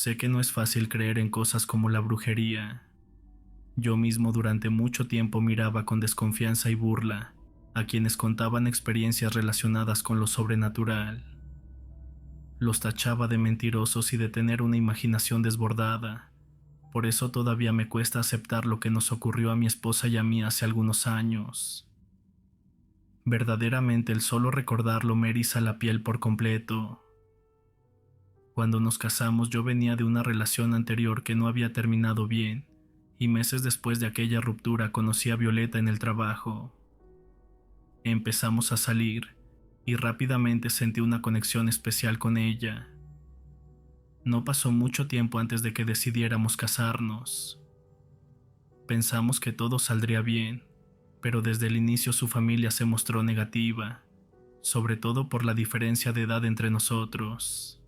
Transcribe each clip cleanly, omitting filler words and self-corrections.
Sé que no es fácil creer en cosas como la brujería. Yo mismo durante mucho tiempo miraba con desconfianza y burla a quienes contaban experiencias relacionadas con lo sobrenatural. Los tachaba de mentirosos y de tener una imaginación desbordada. Por eso todavía me cuesta aceptar lo que nos ocurrió a mi esposa y a mí hace algunos años. Verdaderamente el solo recordarlo me eriza la piel por completo. Cuando nos casamos yo venía de una relación anterior que no había terminado bien, y meses después de aquella ruptura conocí a Violeta en el trabajo. Empezamos a salir, y rápidamente sentí una conexión especial con ella. No pasó mucho tiempo antes de que decidiéramos casarnos. Pensamos que todo saldría bien, pero desde el inicio su familia se mostró negativa, sobre todo por la diferencia de edad entre nosotros.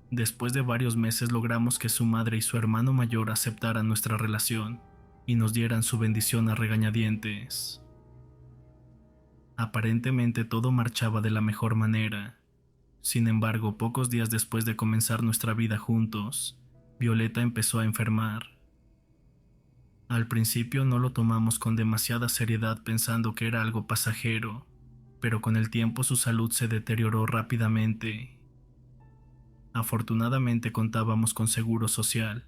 Después de varios meses logramos que su madre y su hermano mayor aceptaran nuestra relación y nos dieran su bendición a regañadientes. Aparentemente todo marchaba de la mejor manera. Sin embargo, pocos días después de comenzar nuestra vida juntos, Violeta empezó a enfermar. Al principio no lo tomamos con demasiada seriedad pensando que era algo pasajero, pero con el tiempo su salud se deterioró rápidamente. Afortunadamente contábamos con seguro social,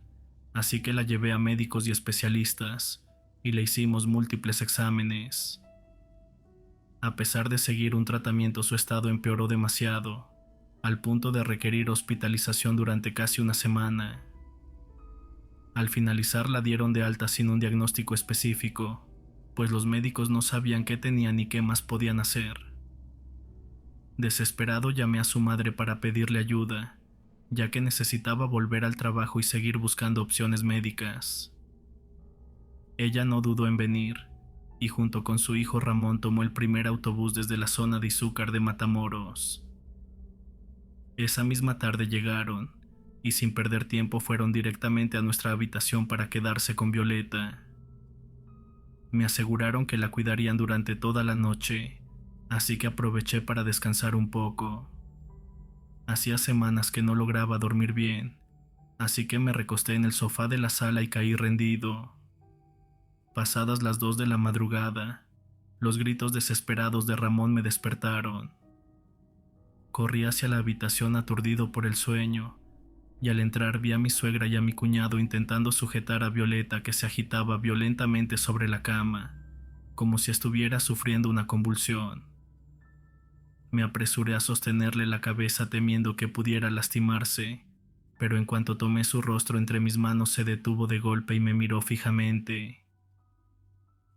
así que la llevé a médicos y especialistas y le hicimos múltiples exámenes. A pesar de seguir un tratamiento, su estado empeoró demasiado, al punto de requerir hospitalización durante casi una semana. Al finalizar la dieron de alta sin un diagnóstico específico, pues los médicos no sabían qué tenía ni qué más podían hacer. Desesperado llamé a su madre para pedirle ayuda, ya que necesitaba volver al trabajo y seguir buscando opciones médicas. Ella no dudó en venir, y junto con su hijo Ramón tomó el primer autobús desde la zona de Izúcar de Matamoros. Esa misma tarde llegaron, y sin perder tiempo fueron directamente a nuestra habitación para quedarse con Violeta. Me aseguraron que la cuidarían durante toda la noche, así que aproveché para descansar un poco. Hacía semanas que no lograba dormir bien, así que me recosté en el sofá de la sala y caí rendido. Pasadas las 2 de la madrugada, los gritos desesperados de Ramón me despertaron. Corrí hacia la habitación aturdido por el sueño, y al entrar vi a mi suegra y a mi cuñado intentando sujetar a Violeta, que se agitaba violentamente sobre la cama, como si estuviera sufriendo una convulsión. Me apresuré a sostenerle la cabeza temiendo que pudiera lastimarse, pero en cuanto tomé su rostro entre mis manos se detuvo de golpe y me miró fijamente.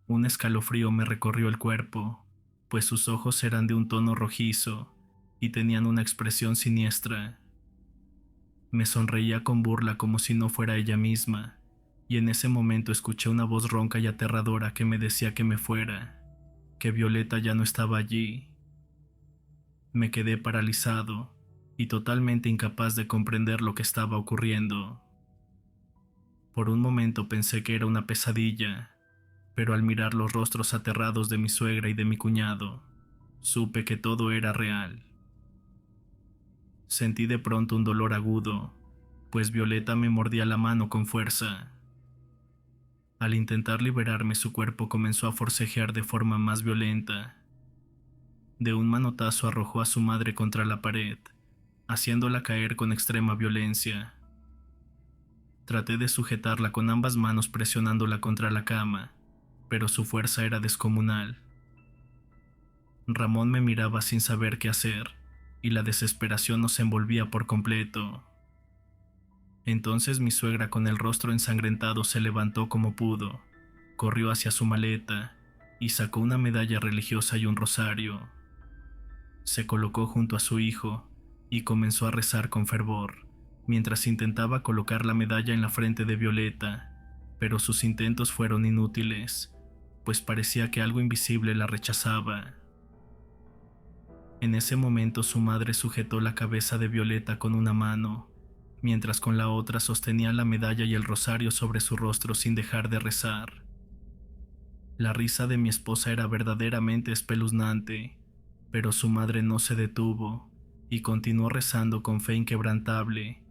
Un escalofrío me recorrió el cuerpo, pues sus ojos eran de un tono rojizo y tenían una expresión siniestra. Me sonreía con burla como si no fuera ella misma, y en ese momento escuché una voz ronca y aterradora que me decía que me fuera, que Violeta ya no estaba allí. Me quedé paralizado y totalmente incapaz de comprender lo que estaba ocurriendo. Por un momento pensé que era una pesadilla, pero al mirar los rostros aterrados de mi suegra y de mi cuñado, supe que todo era real. Sentí de pronto un dolor agudo, pues Violeta me mordía la mano con fuerza. Al intentar liberarme, su cuerpo comenzó a forcejear de forma más violenta. De un manotazo arrojó a su madre contra la pared, haciéndola caer con extrema violencia. Traté de sujetarla con ambas manos presionándola contra la cama, pero su fuerza era descomunal. Ramón me miraba sin saber qué hacer, y la desesperación nos envolvía por completo. Entonces mi suegra, con el rostro ensangrentado, se levantó como pudo, corrió hacia su maleta y sacó una medalla religiosa y un rosario. Se colocó junto a su hijo y comenzó a rezar con fervor, mientras intentaba colocar la medalla en la frente de Violeta, pero sus intentos fueron inútiles, pues parecía que algo invisible la rechazaba. En ese momento su madre sujetó la cabeza de Violeta con una mano, mientras con la otra sostenía la medalla y el rosario sobre su rostro sin dejar de rezar. La risa de mi esposa era verdaderamente espeluznante, pero su madre no se detuvo y continuó rezando con fe inquebrantable,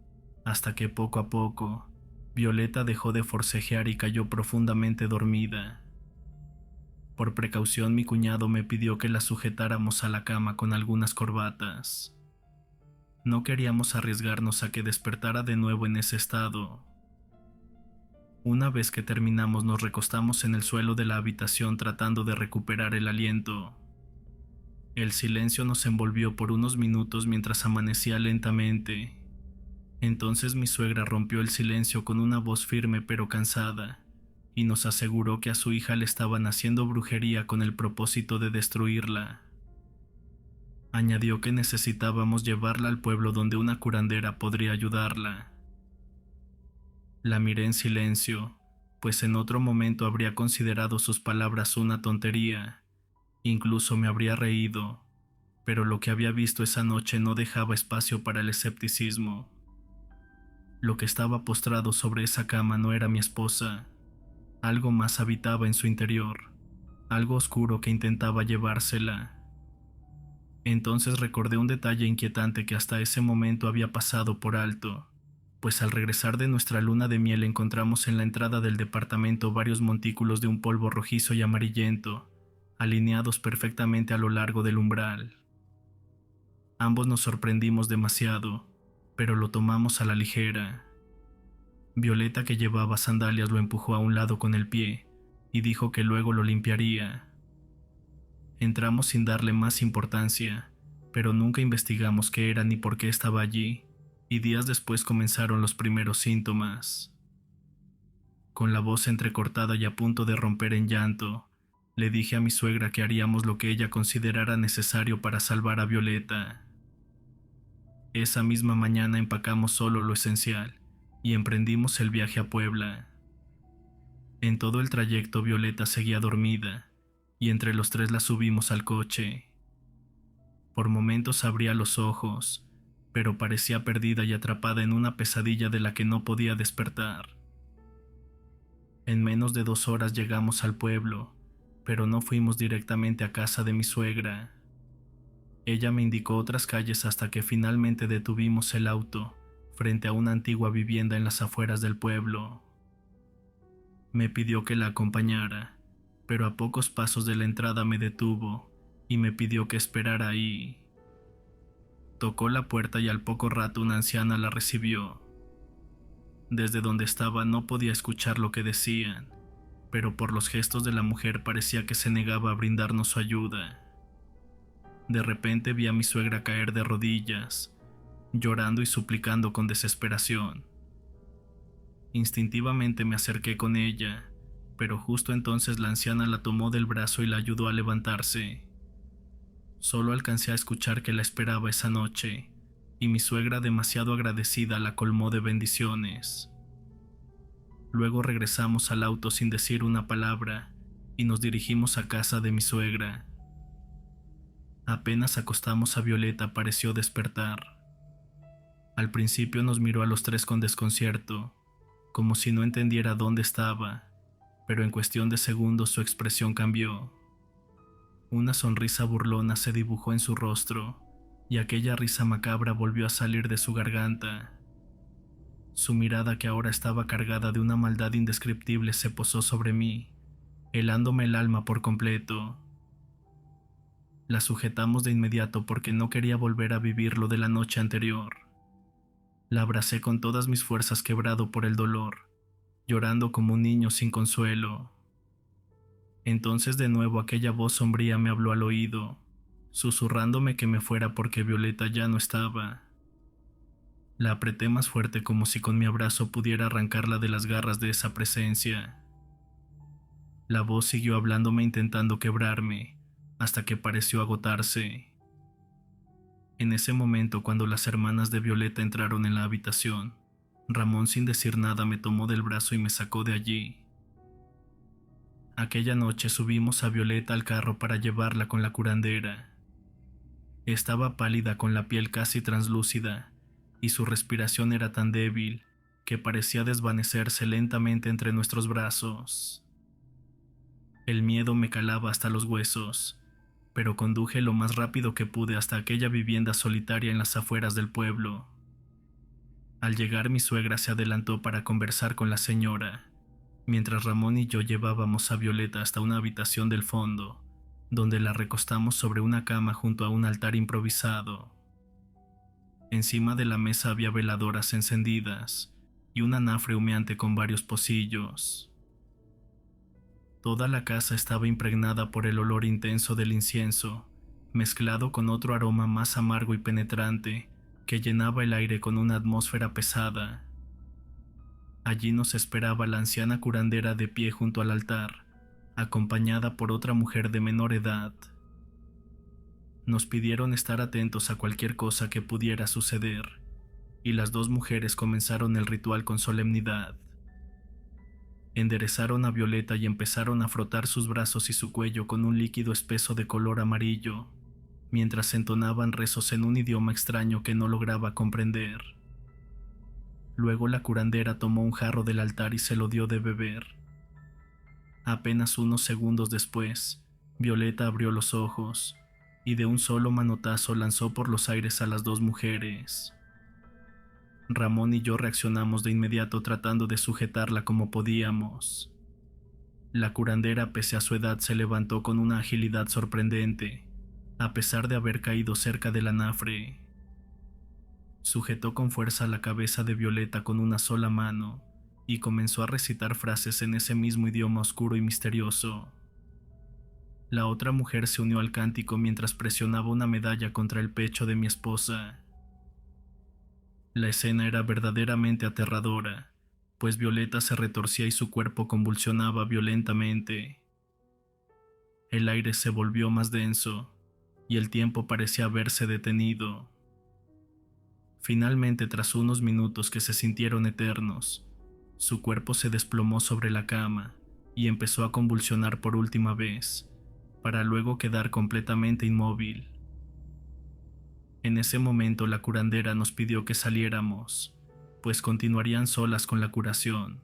hasta que poco a poco Violeta dejó de forcejear y cayó profundamente dormida. Por precaución, mi cuñado me pidió que la sujetáramos a la cama con algunas corbatas. No queríamos arriesgarnos a que despertara de nuevo en ese estado. Una vez que terminamos, nos recostamos en el suelo de la habitación tratando de recuperar el aliento. El silencio nos envolvió por unos minutos mientras amanecía lentamente. Entonces mi suegra rompió el silencio con una voz firme pero cansada, y nos aseguró que a su hija le estaban haciendo brujería con el propósito de destruirla. Añadió que necesitábamos llevarla al pueblo donde una curandera podría ayudarla. La miré en silencio, pues en otro momento habría considerado sus palabras una tontería, incluso me habría reído, pero lo que había visto esa noche no dejaba espacio para el escepticismo. Lo que estaba postrado sobre esa cama no era mi esposa. Algo más habitaba en su interior, algo oscuro que intentaba llevársela. Entonces recordé un detalle inquietante que hasta ese momento había pasado por alto, pues al regresar de nuestra luna de miel encontramos en la entrada del departamento varios montículos de un polvo rojizo y amarillento, alineados perfectamente a lo largo del umbral. Ambos nos sorprendimos demasiado, pero lo tomamos a la ligera. Violeta, que llevaba sandalias, lo empujó a un lado con el pie y dijo que luego lo limpiaría. Entramos sin darle más importancia, pero nunca investigamos qué era ni por qué estaba allí, y días después comenzaron los primeros síntomas. Con la voz entrecortada y a punto de romper en llanto, le dije a mi suegra que haríamos lo que ella considerara necesario para salvar a Violeta. Esa misma mañana empacamos solo lo esencial y emprendimos el viaje a Puebla. En todo el trayecto Violeta seguía dormida, y entre los tres la subimos al coche. Por momentos abría los ojos, pero parecía perdida y atrapada en una pesadilla de la que no podía despertar. En menos de 2 horas llegamos al pueblo, pero no fuimos directamente a casa de mi suegra. Ella me indicó otras calles hasta que finalmente detuvimos el auto frente a una antigua vivienda en las afueras del pueblo. Me pidió que la acompañara, pero a pocos pasos de la entrada me detuvo y me pidió que esperara ahí. Tocó la puerta y al poco rato una anciana la recibió. Desde donde estaba no podía escuchar lo que decían, pero por los gestos de la mujer parecía que se negaba a brindarnos su ayuda. De repente vi a mi suegra caer de rodillas, llorando y suplicando con desesperación. Instintivamente me acerqué con ella, pero justo entonces la anciana la tomó del brazo y la ayudó a levantarse. Solo alcancé a escuchar que la esperaba esa noche, y mi suegra, demasiado agradecida, la colmó de bendiciones. Luego regresamos al auto sin decir una palabra y nos dirigimos a casa de mi suegra. Apenas acostamos a Violeta pareció despertar. Al principio nos miró a los tres con desconcierto, como si no entendiera dónde estaba, pero en cuestión de segundos su expresión cambió. Una sonrisa burlona se dibujó en su rostro, y aquella risa macabra volvió a salir de su garganta. Su mirada, que ahora estaba cargada de una maldad indescriptible, se posó sobre mí, helándome el alma por completo. La sujetamos de inmediato porque no quería volver a vivir lo de la noche anterior. La abracé con todas mis fuerzas, quebrado por el dolor, llorando como un niño sin consuelo. Entonces de nuevo aquella voz sombría me habló al oído, susurrándome que me fuera porque Violeta ya no estaba. La apreté más fuerte, como si con mi abrazo pudiera arrancarla de las garras de esa presencia. La voz siguió hablándome intentando quebrarme, hasta que pareció agotarse. En ese momento, cuando las hermanas de Violeta entraron en la habitación, Ramón, sin decir nada, me tomó del brazo y me sacó de allí. Aquella noche subimos a Violeta al carro para llevarla con la curandera. Estaba pálida, con la piel casi translúcida, y su respiración era tan débil que parecía desvanecerse lentamente entre nuestros brazos. El miedo me calaba hasta los huesos, pero conduje lo más rápido que pude hasta aquella vivienda solitaria en las afueras del pueblo. Al llegar, mi suegra se adelantó para conversar con la señora, mientras Ramón y yo llevábamos a Violeta hasta una habitación del fondo, donde la recostamos sobre una cama junto a un altar improvisado. Encima de la mesa había veladoras encendidas y un anafre humeante con varios pocillos. Toda la casa estaba impregnada por el olor intenso del incienso, mezclado con otro aroma más amargo y penetrante que llenaba el aire con una atmósfera pesada. Allí nos esperaba la anciana curandera de pie junto al altar, acompañada por otra mujer de menor edad. Nos pidieron estar atentos a cualquier cosa que pudiera suceder, y las dos mujeres comenzaron el ritual con solemnidad. Enderezaron a Violeta y empezaron a frotar sus brazos y su cuello con un líquido espeso de color amarillo, mientras entonaban rezos en un idioma extraño que no lograba comprender. Luego la curandera tomó un jarro del altar y se lo dio de beber. Apenas unos segundos después, Violeta abrió los ojos y de un solo manotazo lanzó por los aires a las dos mujeres. Ramón y yo reaccionamos de inmediato tratando de sujetarla como podíamos. La curandera, pese a su edad, se levantó con una agilidad sorprendente, a pesar de haber caído cerca del anafre. Sujetó con fuerza la cabeza de Violeta con una sola mano y comenzó a recitar frases en ese mismo idioma oscuro y misterioso. La otra mujer se unió al cántico mientras presionaba una medalla contra el pecho de mi esposa. La escena era verdaderamente aterradora, pues Violeta se retorcía y su cuerpo convulsionaba violentamente. El aire se volvió más denso y el tiempo parecía haberse detenido. Finalmente, tras unos minutos que se sintieron eternos, su cuerpo se desplomó sobre la cama y empezó a convulsionar por última vez, para luego quedar completamente inmóvil. En ese momento la curandera nos pidió que saliéramos, pues continuarían solas con la curación.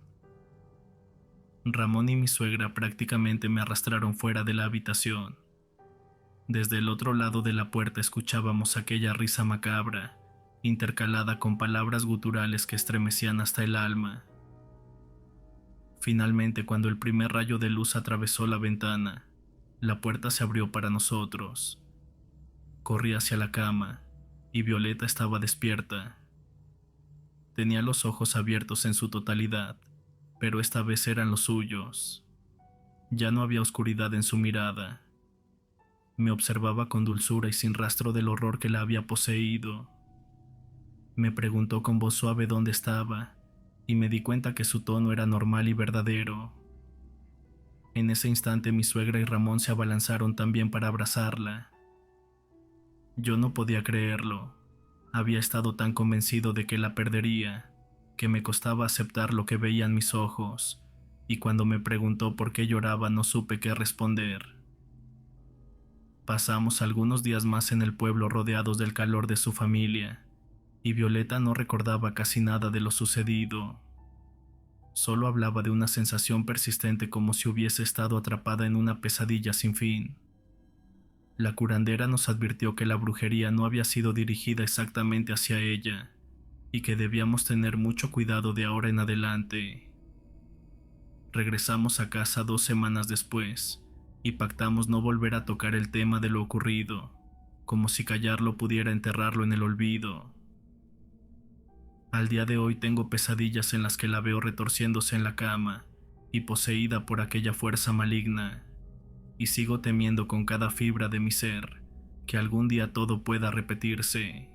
Ramón y mi suegra prácticamente me arrastraron fuera de la habitación. Desde el otro lado de la puerta escuchábamos aquella risa macabra, intercalada con palabras guturales que estremecían hasta el alma. Finalmente, cuando el primer rayo de luz atravesó la ventana, la puerta se abrió para nosotros. Corrí hacia la cama y Violeta estaba despierta. Tenía los ojos abiertos en su totalidad, pero esta vez eran los suyos. Ya no había oscuridad en su mirada. Me observaba con dulzura y sin rastro del horror que la había poseído. Me preguntó con voz suave dónde estaba, y me di cuenta que su tono era normal y verdadero. En ese instante mi suegra y Ramón se abalanzaron también para abrazarla. Yo no podía creerlo. Había estado tan convencido de que la perdería, que me costaba aceptar lo que veían mis ojos, y cuando me preguntó por qué lloraba no supe qué responder. Pasamos algunos días más en el pueblo rodeados del calor de su familia, y Violeta no recordaba casi nada de lo sucedido. Solo hablaba de una sensación persistente como si hubiese estado atrapada en una pesadilla sin fin. La curandera nos advirtió que la brujería no había sido dirigida exactamente hacia ella, y que debíamos tener mucho cuidado de ahora en adelante. Regresamos a casa 2 semanas después, y pactamos no volver a tocar el tema de lo ocurrido, como si callarlo pudiera enterrarlo en el olvido. Al día de hoy tengo pesadillas en las que la veo retorciéndose en la cama y poseída por aquella fuerza maligna, y sigo temiendo con cada fibra de mi ser que algún día todo pueda repetirse.